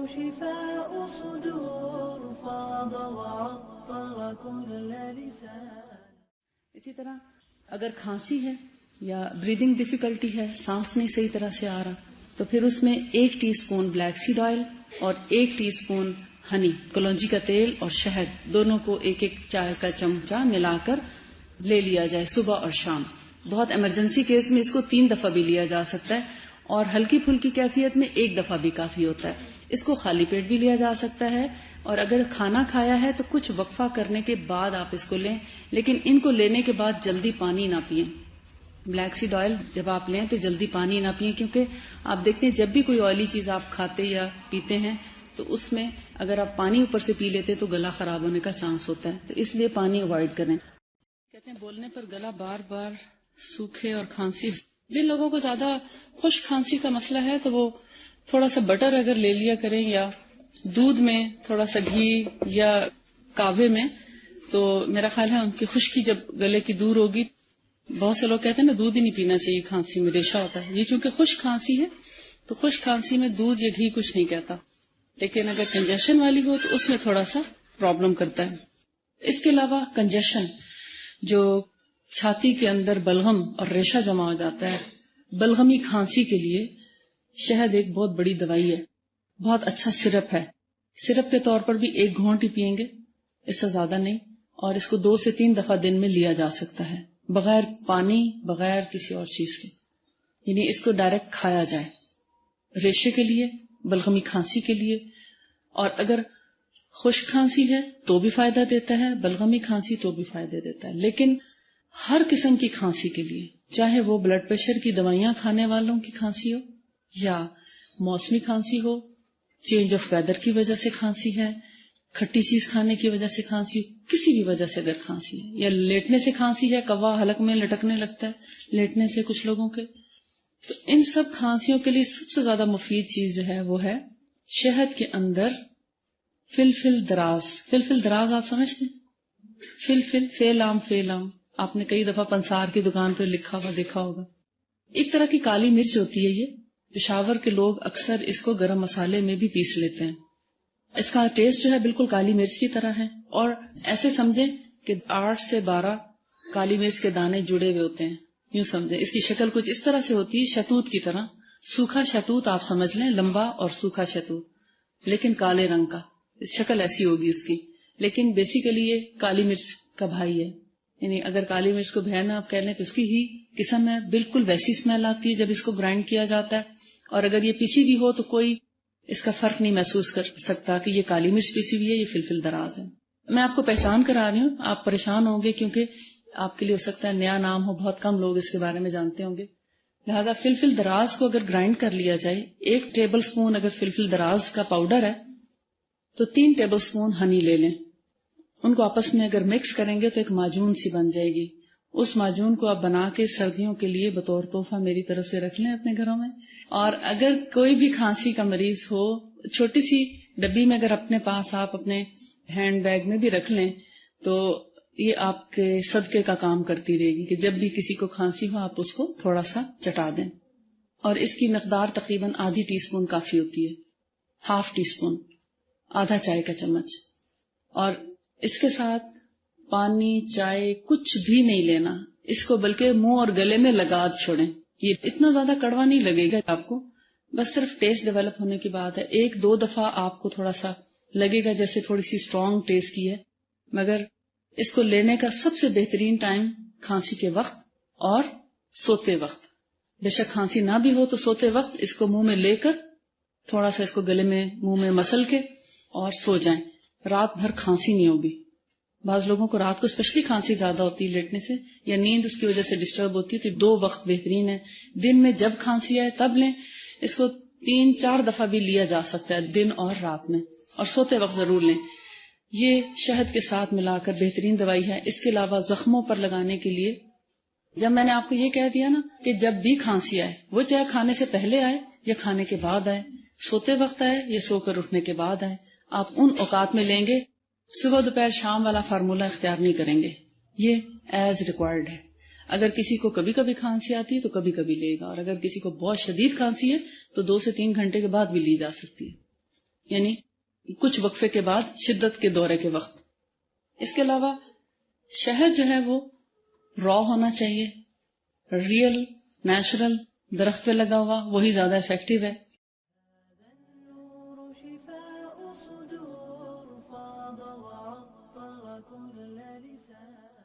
شفاء صدور فاض وعطر كل لسان. اسی طرح اگر کھانسی ہے یا بریدنگ ڈیفیکلٹی ہے، سانس نہیں صحیح طرح سے آ رہا، تو پھر اس میں 1 T spoon black seed oil اور 1 ٹی اسپون ہنی، کلونجی کا تیل اور شہد، دونوں کو 1 چائے کا چمچہ ملا کر لے لیا جائے صبح اور شام. بہت ایمرجنسی کیس میں اس کو 3 دفعہ بھی لیا جا سکتا ہے، اور ہلکی پھلکی کیفیت میں 1 دفعہ بھی کافی ہوتا ہے. اس کو خالی پیٹ بھی لیا جا سکتا ہے، اور اگر کھانا کھایا ہے تو کچھ وقفہ کرنے کے بعد آپ اس کو لیں، لیکن ان کو لینے کے بعد جلدی پانی نہ پئیں. بلیک سیڈ آئل جب آپ لیں تو جلدی پانی نہ پئیں، کیونکہ آپ دیکھتے ہیں جب بھی کوئی آئلی چیز آپ کھاتے یا پیتے ہیں تو اس میں اگر آپ پانی اوپر سے پی لیتے تو گلا خراب ہونے کا چانس ہوتا ہے، تو اس لیے پانی اوائڈ کریں. کہتے ہیں بولنے پر گلا بار بار سوکھے اور کھانسی، جن لوگوں کو زیادہ خشک کھانسی کا مسئلہ ہے تو وہ تھوڑا سا بٹر اگر لے لیا کریں، یا دودھ میں تھوڑا سا گھی یا کاوے میں، تو میرا خیال ہے ان کی خشکی جب گلے کی دور ہوگی. بہت سے لوگ کہتے ہیں نا دودھ ہی نہیں پینا چاہیے، کھانسی میں ریشہ ہوتا ہے. یہ چونکہ خشک کھانسی ہے تو خشک کھانسی میں دودھ یا گھی کچھ نہیں کہتا، لیکن اگر کنجیشن والی ہو تو اس میں تھوڑا سا پرابلم کرتا ہے. اس کے علاوہ کنجیشن، جو چھاتی کے اندر بلغم اور ریشہ جمع ہو جاتا ہے، بلغمی کھانسی کے لیے شہد ایک بہت بڑی دوائی ہے، بہت اچھا سرپ ہے. سرپ کے طور پر بھی 1 گھونٹ ہی پئیں گے، اس سے زیادہ نہیں، اور اس کو 2 سے 3 دفعہ دن میں لیا جا سکتا ہے، بغیر پانی، بغیر کسی اور چیز کے. یعنی اس کو ڈائریکٹ کھایا جائے ریشے کے لیے، بلغمی کھانسی کے لیے. اور اگر خشک کھانسی ہے تو بھی فائدہ دیتا ہے، بلغمی کھانسی تو بھی فائدہ دیتا ہے. لیکن ہر قسم کی کھانسی کے لیے، چاہے وہ بلڈ پریشر کی دوائیاں کھانے والوں کی کھانسی ہو، یا موسمی کھانسی ہو، چینج آف ویدر کی وجہ سے کھانسی ہے، کھٹی چیز کھانے کی وجہ سے کھانسی ہو، کسی بھی وجہ سے اگر کھانسی ہے، یا لیٹنے سے کھانسی ہے، کوا حلق میں لٹکنے لگتا ہے لیٹنے سے کچھ لوگوں کے، تو ان سب کھانسیوں کے لیے سب سے زیادہ مفید چیز جو ہے وہ ہے شہد کے اندر فلفل دراز. فلفل دراز آپ سمجھتے ہیں؟ فلفل، فیلام، فیلام آپ نے کئی دفعہ پنسار کی دکان پہ لکھا ہوا دیکھا ہوگا. ایک طرح کی کالی مرچ ہوتی ہے. یہ پشاور کے لوگ اکثر اس کو گرم مسالے میں بھی پیس لیتے ہیں. اس کا ٹیسٹ جو ہے بالکل کالی مرچ کی طرح ہے، اور ایسے سمجھیں کہ 8 سے 12 کالی مرچ کے دانے جڑے ہوئے ہوتے ہیں. یوں سمجھیں اس کی شکل کچھ اس طرح سے ہوتی ہے، شہتوت کی طرح، سوکھا شہتوت آپ سمجھ لیں، لمبا اور سوکھا شہتوت، لیکن کالے رنگ کا. شکل ایسی ہوگی اس کی، لیکن بیسیکلی یہ کالی مرچ کا بھائی ہے. یعنی اگر کالی مرچ کو بہنا آپ کہہ لیں تو اس کی ہی قسم ہے، بالکل ویسی اسمیل آتی ہے جب اس کو گرائنڈ کیا جاتا ہے. اور اگر یہ پیسی بھی ہو تو کوئی اس کا فرق نہیں محسوس کر سکتا کہ یہ کالی مرچ پیسی ہوئی ہے، یہ فلفل دراز ہے. میں آپ کو پہچان کرا رہی ہوں، آپ پریشان ہوں گے کیونکہ آپ کے لیے ہو سکتا ہے نیا نام ہو، بہت کم لوگ اس کے بارے میں جانتے ہوں گے. لہذا فلفل دراز کو اگر گرائنڈ کر لیا جائے، 1 ٹیبل سپون اگر فلفل دراز کا پاؤڈر ہے تو 3 ٹیبل سپون ہنی لے لیں. ان کو آپس میں اگر مکس کریں گے تو ایک معجون سی بن جائے گی. اس معجون کو آپ بنا کے سردیوں کے لیے بطور تحفہ میری طرف سے رکھ لیں اپنے گھروں میں. اور اگر کوئی بھی کھانسی کا مریض ہو، چھوٹی سی ڈبی میں اگر اپنے پاس آپ اپنے ہینڈ بیگ میں بھی رکھ لیں تو یہ آپ کے صدقے کا کام کرتی رہے گی کہ جب بھی کسی کو کھانسی ہو آپ اس کو تھوڑا سا چٹا دیں. اور اس کی مقدار تقریباً آدھی ٹی اسپون کافی ہوتی ہے، ½ ٹی اسپون، آدھا چائے کا چمچ. اور اس کے ساتھ پانی، چائے کچھ بھی نہیں لینا اس کو، بلکہ منہ اور گلے میں لگا چھوڑیں. یہ اتنا زیادہ کڑوا نہیں لگے گا آپ کو، بس صرف ٹیسٹ ڈیولپ ہونے کی بات ہے. 1-2 دفعہ آپ کو تھوڑا سا لگے گا جیسے تھوڑی سی اسٹرانگ ٹیسٹ کی ہے، مگر اس کو لینے کا سب سے بہترین ٹائم کھانسی کے وقت اور سوتے وقت. بے شک کھانسی نہ بھی ہو تو سوتے وقت اس کو منہ میں لے کر تھوڑا سا اس کو گلے میں منہ میں مسل کے اور سو جائیں. رات بھر کھانسی نہیں ہوگی. بعض لوگوں کو رات کو اسپیشلی کھانسی زیادہ ہوتی ہے لیٹنے سے، یا نیند اس کی وجہ سے ڈسٹرب ہوتی ہے، تو 2 وقت بہترین ہے. دن میں جب کھانسی آئے تب لیں، اس کو 3-4 دفعہ بھی لیا جا سکتا ہے دن اور رات میں، اور سوتے وقت ضرور لیں. یہ شہد کے ساتھ ملا کر بہترین دوائی ہے. اس کے علاوہ زخموں پر لگانے کے لیے، جب میں نے آپ کو یہ کہہ دیا نا کہ جب بھی کھانسی آئے، وہ چاہے کھانے سے پہلے آئے یا کھانے کے بعد آئے، سوتے وقت آئے یا سو کر اٹھنے کے بعد آئے، آپ ان اوقات میں لیں گے. صبح دوپہر شام والا فارمولہ اختیار نہیں کریں گے، یہ ایز ریکوائرڈ ہے. اگر کسی کو کبھی کبھی کھانسی آتی ہے تو کبھی کبھی لے گا، اور اگر کسی کو بہت شدید کھانسی ہے تو 2 سے 3 گھنٹے کے بعد بھی لی جا سکتی ہے. یعنی کچھ وقفے کے بعد شدت کے دورے کے وقت. اس کے علاوہ شہد جو ہے وہ را ہونا چاہیے، ریئل نیچرل درخت پہ لگا ہوا، وہی زیادہ افیکٹو ہے. النور شفاء صدور فاض وعطر كل لسان